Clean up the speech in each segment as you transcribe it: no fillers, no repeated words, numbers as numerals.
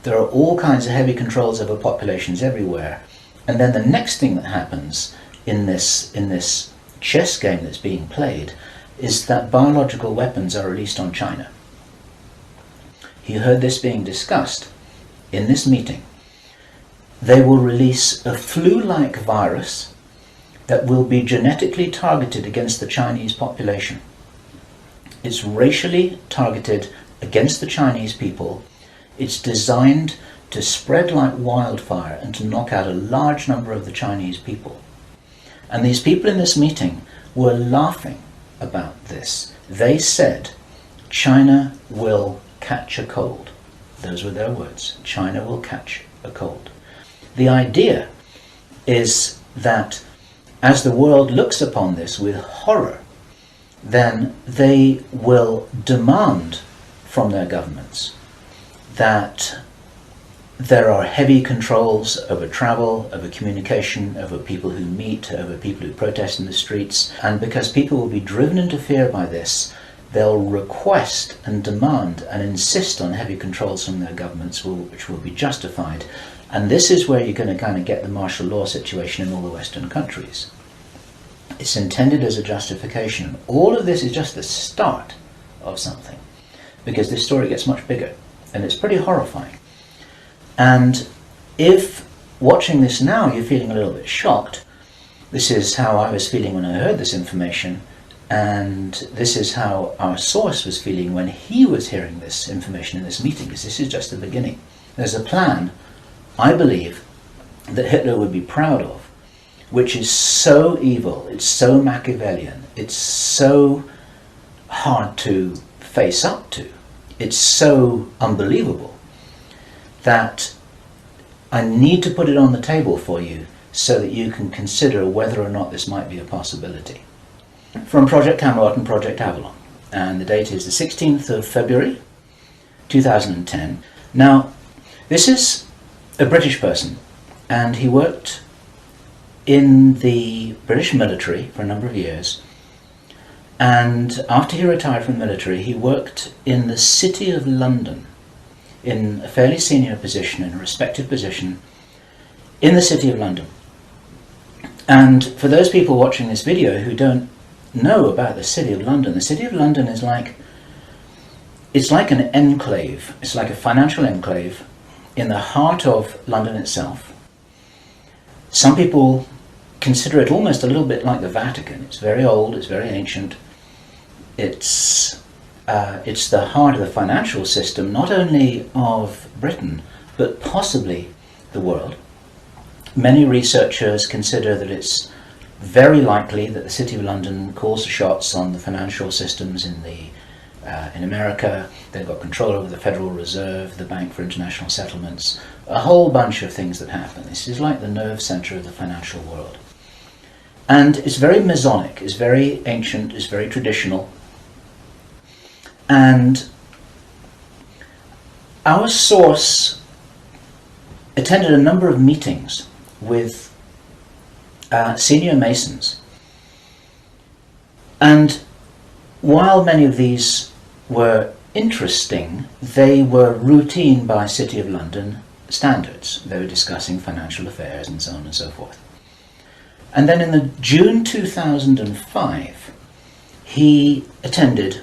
There are all kinds of heavy controls over populations everywhere. And then the next thing that happens in this chess game that's being played is that biological weapons are released on China. He heard this being discussed in this meeting. They will release a flu-like virus that will be genetically targeted against the Chinese population. It's racially targeted against the Chinese people. It's designed to spread like wildfire and to knock out a large number of the Chinese people. And these people in this meeting were laughing about this. They said, China will catch a cold. Those were their words. China will catch a cold. The idea is that as the world looks upon this with horror, then they will demand from their governments that there are heavy controls over travel, over communication, over people who meet, over people who protest in the streets. And because people will be driven into fear by this, they'll request and demand and insist on heavy controls from their governments, which will be justified. And this is where you're going to kind of get the martial law situation in all the Western countries. It's intended as a justification. All of this is just the start of something, because this story gets much bigger, and it's pretty horrifying. And if watching this now you're feeling a little bit shocked, this is how I was feeling when I heard this information, and this is how our source was feeling when he was hearing this information in this meeting, because this is just the beginning. There's a plan, I believe, that Hitler would be proud of, which is so evil, it's so Machiavellian, it's so hard to face up to, it's so unbelievable, that I need to put it on the table for you so that you can consider whether or not this might be a possibility. From Project Camelot and Project Avalon, and the date is the 16th of February 2010. Now, this is a British person, and he worked in the British military for a number of years, and after he retired from the military he worked in the City of London in a fairly senior position, in a respected position in the City of London. And for those people watching this video who don't know about the City of London, the City of London is it's like an enclave, it's like a financial enclave in the heart of London itself. Some people consider it almost a little bit like the Vatican. It's very old, it's very ancient. It's the heart of the financial system, not only of Britain, but possibly the world. Many researchers consider that it's very likely that the City of London calls the shots on the financial systems in America. They've got control over the Federal Reserve, the Bank for International Settlements, a whole bunch of things that happen. This is like the nerve center of the financial world. And it's very Masonic, it's very ancient, it's very traditional. And our source attended a number of meetings with senior Masons. And while many of these were interesting, they were routine by City of London standards. They were discussing financial affairs and so on and so forth. And then in the June 2005, he attended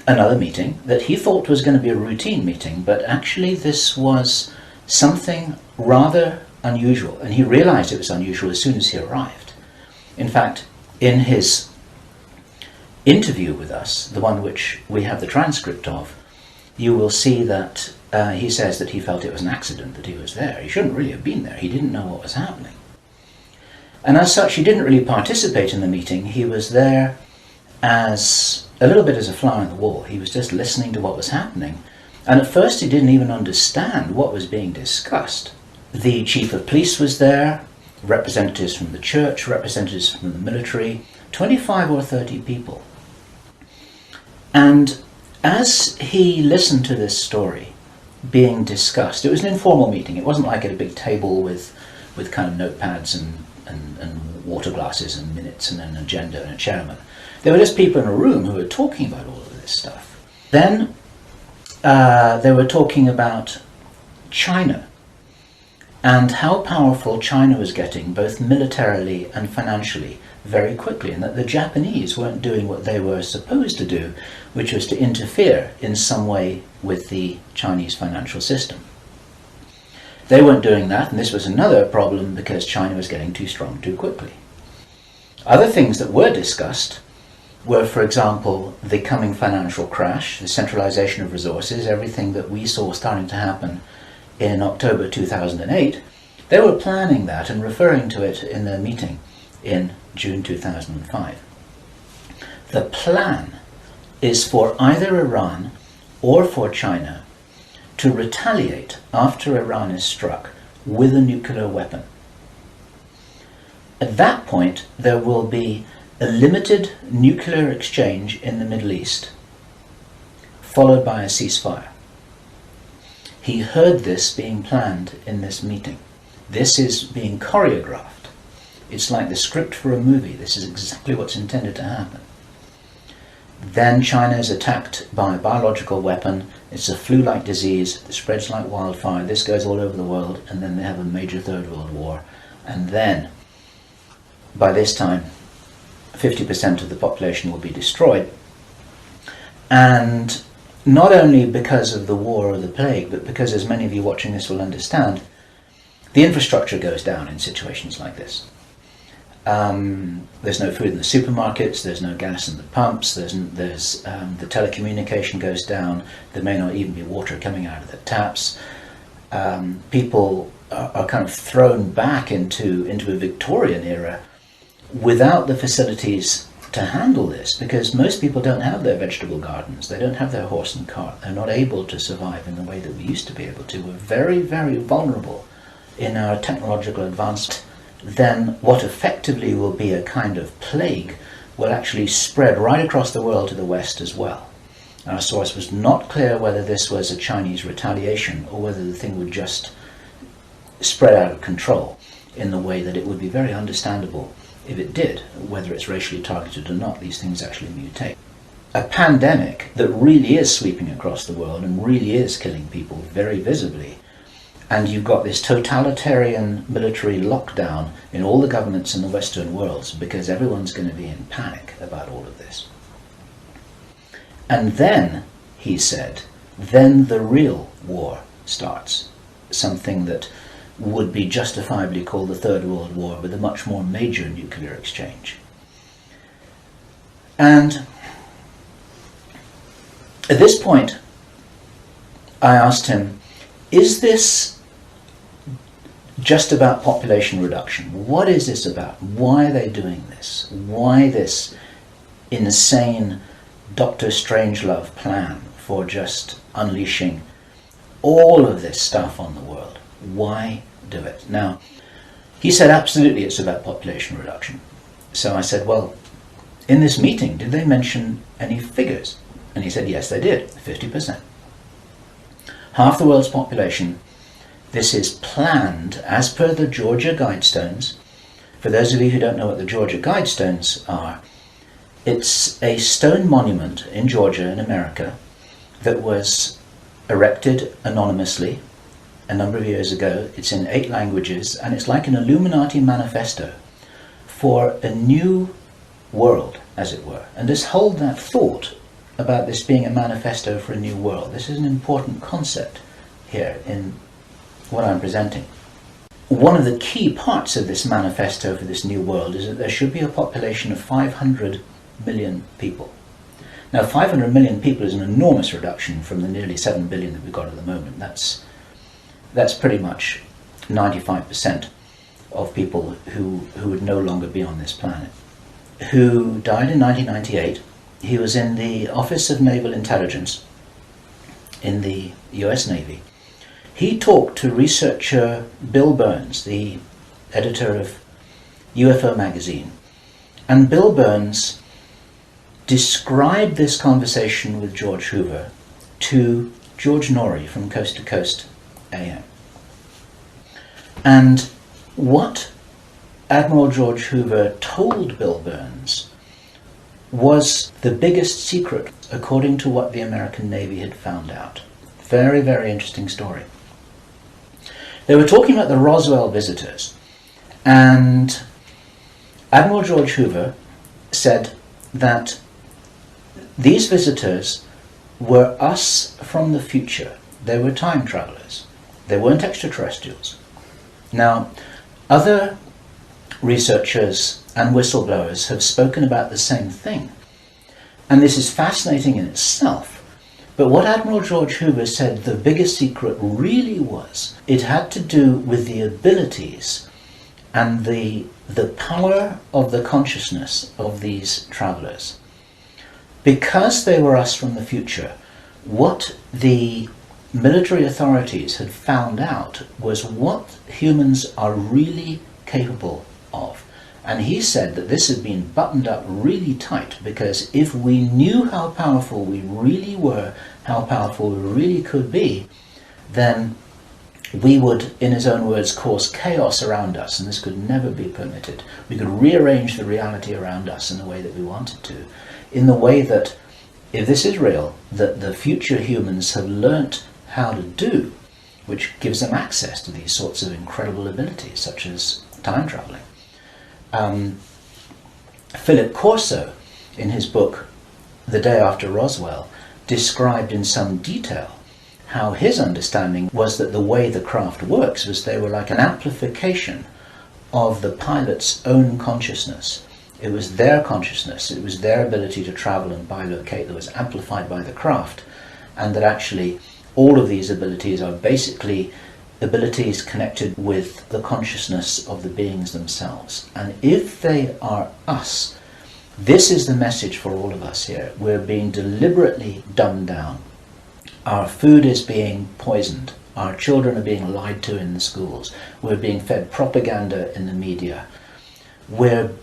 another meeting that he thought was going to be a routine meeting, but actually this was something rather unusual, and he realized it was unusual as soon as he arrived. In fact, in his interview with us, the one which we have the transcript of, you will see that he says that he felt it was an accident that he was there. He shouldn't really have been there. He didn't know what was happening. And as such, he didn't really participate in the meeting. He was there as a little bit as a fly on the wall. He was just listening to what was happening. And at first he didn't even understand what was being discussed. The chief of police was there, representatives from the church, representatives from the military, 25 or 30 people. And as he listened to this story being discussed, it was an informal meeting. It wasn't like at a big table with kind of notepads and water glasses and minutes and an agenda and a chairman. There were just people in a room who were talking about all of this stuff. Then they were talking about China and how powerful China was getting, both militarily and financially, very quickly, and that the Japanese weren't doing what they were supposed to do, which was to interfere in some way with the Chinese financial system. They weren't doing that, and this was another problem because China was getting too strong too quickly. Other things that were discussed were, for example, the coming financial crash, the centralization of resources, everything that we saw starting to happen in October 2008. They were planning that and referring to it in their meeting in June 2005. The plan is for either Iran or for China to retaliate after Iran is struck with a nuclear weapon. At that point, there will be a limited nuclear exchange in the Middle East, followed by a ceasefire. He heard this being planned in this meeting. This is being choreographed. It's like the script for a movie. This is exactly what's intended to happen. Then China is attacked by a biological weapon. It's a flu-like disease that spreads like wildfire. This goes all over the world, and then they have a major Third World War. And then, by this time, 50% of the population will be destroyed. And not only because of the war or the plague, but because, as many of you watching this will understand, the infrastructure goes down in situations like this. There's no food in the supermarkets, there's no gas in the pumps, the telecommunication goes down, there may not even be water coming out of the taps. People are kind of thrown back into a Victorian era without the facilities to handle this, because most people don't have their vegetable gardens, they don't have their horse and cart, they're not able to survive in the way that we used to be able to. We're very, very vulnerable in our technological advancement. Then what effectively will be a kind of plague will actually spread right across the world to the west as well. Our source was not clear whether this was a Chinese retaliation or whether the thing would just spread out of control in the way that it would be very understandable if it did, whether it's racially targeted or not. These things actually mutate. A pandemic that really is sweeping across the world and really is killing people very visibly, and you've got this totalitarian military lockdown in all the governments in the Western worlds because everyone's going to be in panic about all of this. And then, he said, then the real war starts, something that would be justifiably called the Third World War, with a much more major nuclear exchange. And at this point, I asked him, is this just about population reduction? What is this about? Why are they doing this? Why this insane Dr. Strangelove plan for just unleashing all of this stuff on the world? Why do it? Now, he said absolutely it's about population reduction. So I said, well, in this meeting, did they mention any figures? And he said, yes, they did, 50%. Half the world's population. This is planned as per the Georgia Guidestones. For those of you who don't know what the Georgia Guidestones are, it's a stone monument in Georgia in America that was erected anonymously a number of years ago. It's in 8 languages, and it's like an Illuminati manifesto for a new world, as it were. And just hold that thought about this being a manifesto for a new world. This is an important concept here in what I'm presenting. One of the key parts of this manifesto for this new world is that there should be a population of 500 million people. Now, 500 million people is an enormous reduction from the nearly 7 billion that we've got at the moment. That's pretty much 95% of people who would no longer be on this planet. Who died in 1998. He was in the Office of Naval Intelligence in the US Navy. He talked to researcher Bill Burns, the editor of UFO magazine. And Bill Burns described this conversation with George Hoover to George Norrie from Coast to Coast AM. And what Admiral George Hoover told Bill Burns was the biggest secret according to what the American Navy had found out. Very, very interesting story. They were talking about the Roswell visitors, and Admiral George Hoover said that these visitors were us from the future. They were time travelers. They weren't extraterrestrials. Now, other researchers and whistleblowers have spoken about the same thing. And this is fascinating in itself. But what Admiral George Hoover said the biggest secret really was, it had to do with the abilities and the power of the consciousness of these travelers. Because they were us from the future, what the military authorities had found out was what humans are really capable of. And he said that this had been buttoned up really tight, because if we knew how powerful we really were, how powerful we really could be, then we would, in his own words, cause chaos around us, and this could never be permitted. We could rearrange the reality around us in the way that we wanted to, in the way that, if this is real, that the future humans have learnt how to do, which gives them access to these sorts of incredible abilities, such as time travelling. Philip Corso, in his book The Day After Roswell, described in some detail how his understanding was that the way the craft works was they were like an amplification of the pilot's own consciousness. It was their consciousness, it was their ability to travel and bilocate that was amplified by the craft, and that actually all of these abilities are basically abilities connected with the consciousness of the beings themselves. And if they are us, this is the message for all of us here. We're being deliberately dumbed down. Our food is being poisoned. Our children are being lied to in the schools. We're being fed propaganda in the media. We're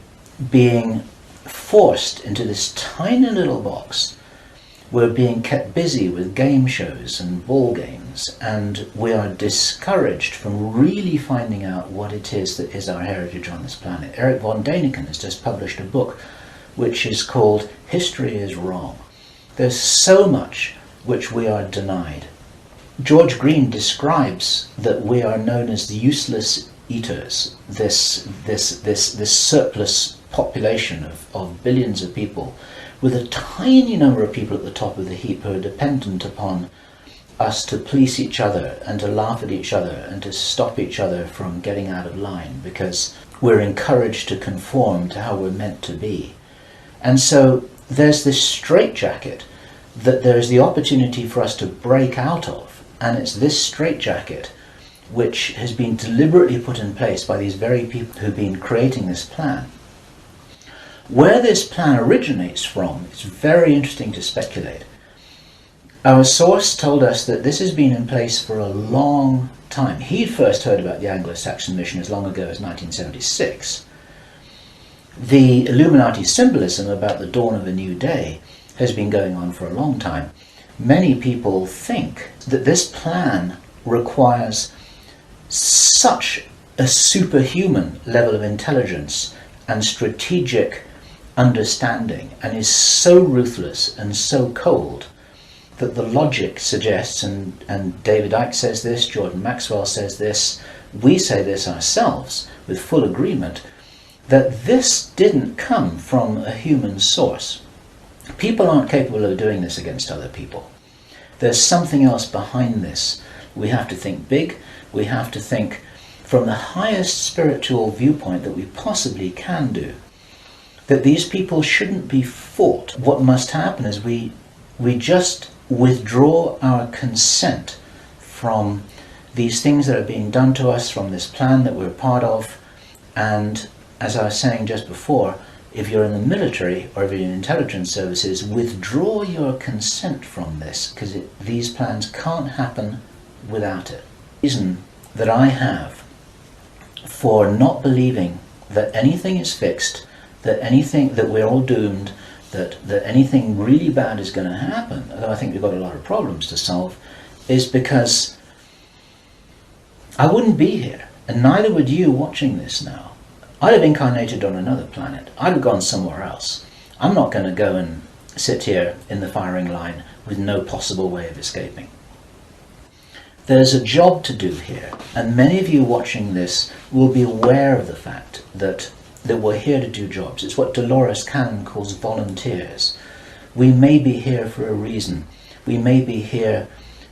being forced into this tiny little box. We're being kept busy with game shows and ball games, and we are discouraged from really finding out what it is that is our heritage on this planet. Eric von Däniken has just published a book which is called History is Wrong. There's so much which we are denied. George Green describes that we are known as the useless eaters, this surplus population of billions of people, with a tiny number of people at the top of the heap who are dependent upon us to police each other and to laugh at each other and to stop each other from getting out of line, because we're encouraged to conform to how we're meant to be. And so there's this straitjacket that there's the opportunity for us to break out of, and it's this straitjacket which has been deliberately put in place by these very people who've been creating this plan. Where this plan originates from, it's very interesting to speculate. Our source told us that this has been in place for a long time. He'd first heard about the Anglo-Saxon mission as long ago as 1976. The Illuminati symbolism about the dawn of a new day has been going on for a long time. Many people think that this plan requires such a superhuman level of intelligence and strategic understanding, and is so ruthless and so cold that the logic suggests, and David Icke says this, Jordan Maxwell says this, we say this ourselves with full agreement, that this didn't come from a human source. People aren't capable of doing this against other people. There's something else behind this. We have to think big. We have to think from the highest spiritual viewpoint that we possibly can do. That these people shouldn't be fought. What must happen is we just withdraw our consent from these things that are being done to us, from this plan that we're part of. And as I was saying just before, if you're in the military or if you're in intelligence services, withdraw your consent from this, because these plans can't happen without it. The reason that I have for not believing that anything is fixed, that we're all doomed, that anything really bad is going to happen, although I think we've got a lot of problems to solve, is because I wouldn't be here, and neither would you watching this now. I'd have incarnated on another planet. I'd have gone somewhere else. I'm not going to go and sit here in the firing line with no possible way of escaping. there's a job to do here, and many of you watching this will be aware of the fact that we're here to do jobs. It's what Dolores Cannon calls volunteers. We may be here for a reason. We may be here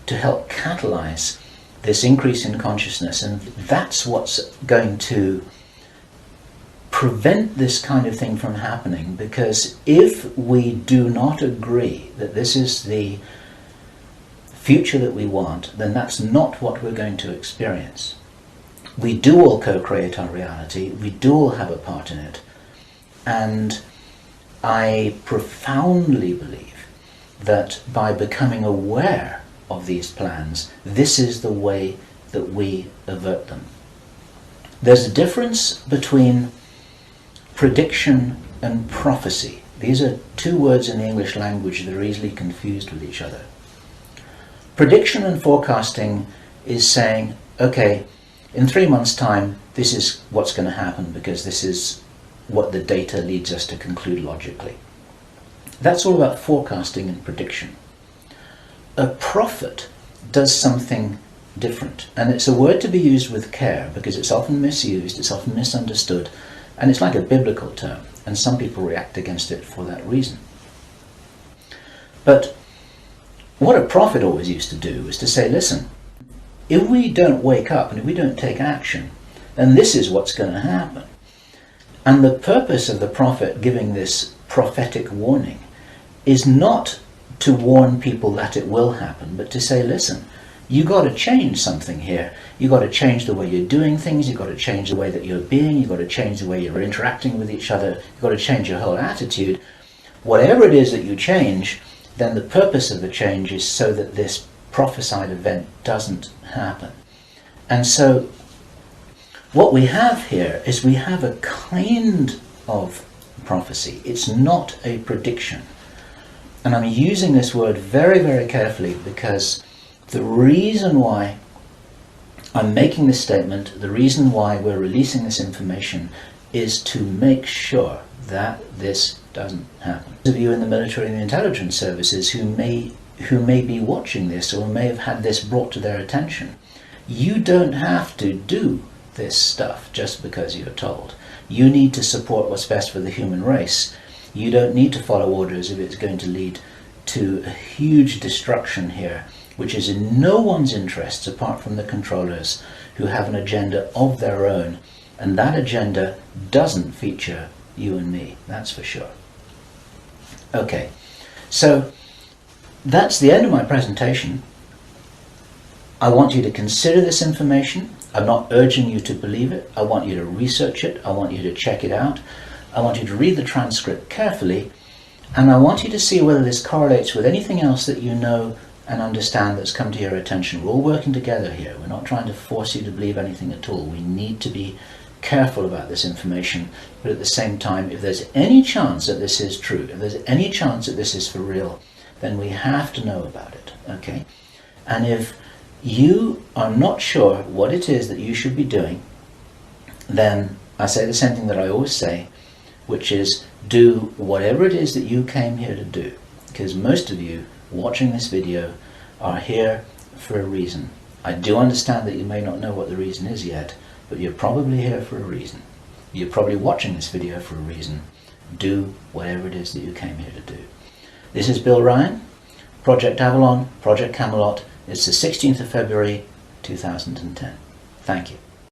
to help catalyze this increase in consciousness, and that's what's going to prevent this kind of thing from happening, because if we do not agree that this is the future that we want, then that's not what we're going to experience. We do all co-create our reality, we do all have a part in it, and I profoundly believe that by becoming aware of these plans, this is the way that we avert them. There's a difference between prediction and prophecy. These are two words in the English language that are easily confused with each other. Prediction and forecasting is saying, okay, in 3 months' time, this is what's going to happen because this is what the data leads us to conclude logically. That's all about forecasting and prediction. A prophet does something different, and it's a word to be used with care because it's often misused, it's often misunderstood, and it's like a biblical term, and some people react against it for that reason. But what a prophet always used to do was to say, listen, if we don't wake up and if we don't take action, then this is what's going to happen. And the purpose of the prophet giving this prophetic warning is not to warn people that it will happen, but to say, listen, you got to change something here. You got to change the way you're doing things. You got to change the way that you're being. You got to change the way you're interacting with each other. You got to change your whole attitude. Whatever it is that you change, then the purpose of the change is so that this prophesied event doesn't happen. And so what we have here is we have a kind of prophecy. It's not a prediction. And I'm using this word very, very carefully because the reason why I'm making this statement, the reason why we're releasing this information is to make sure that this doesn't happen. Those of you in the military and the intelligence services who may be watching this or may have had this brought to their attention, you don't have to do this stuff just because you're told. You need to support what's best for the human race. You don't need to follow orders if it's going to lead to a huge destruction here, which is in no one's interests apart from the controllers who have an agenda of their own, and that agenda doesn't feature you and me, that's for sure. Okay, so that's the end of my presentation. I want you to consider this information. I'm not urging you to believe it. I want you to research it. I want you to check it out. I want you to read the transcript carefully, and I want you to see whether this correlates with anything else that you know and understand that's come to your attention. We're all working together here. We're not trying to force you to believe anything at all. We need to be careful about this information, but at the same time, if there's any chance that this is true, if there's any chance that this is for real, then we have to know about it, okay? And if you are not sure what it is that you should be doing, then I say the same thing that I always say, which is do whatever it is that you came here to do, because most of you watching this video are here for a reason. I do understand that you may not know what the reason is yet, but you're probably here for a reason. You're probably watching this video for a reason. Do whatever it is that you came here to do. This is Bill Ryan, Project Avalon, Project Camelot. It's the 16th of February 2010. Thank you.